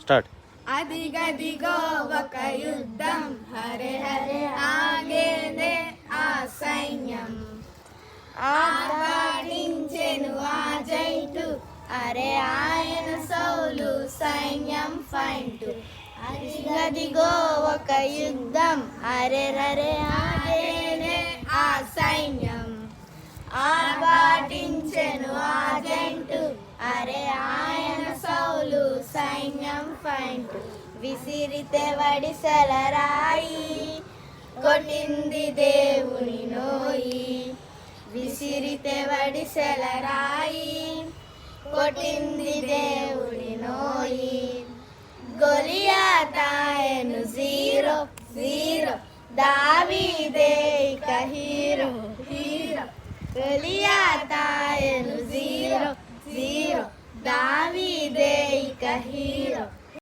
Start. అదిగదిగో ఒక యుద్ధం, హరే హరే ఆగేదే ఆ సైన్యం. ఆర్భాటించెను ఆ జైంటు, అరే ఆయన సౌలు సైన్యం ఫైంటు. అదిగదిగో ఒక యుద్ధం, అరే రరే ఆగేదే ఆ సైన్యం. ఆర్భాటించెను ఆ జైంటు, అరే ఆయన సౌలు సైన్యం ఫైంటు. విసిరితే వడిసెలరాయి, కొట్టింది దేవుని నోయి. విసిరితే వడిసెలరాయి, కొట్టింది దేవుని నోయి. గొలియాతాయను 0-0, దావీదే ఇక హీరో హీరో. గొలియాతాయను 0-0, దావీదే ఇక హీరో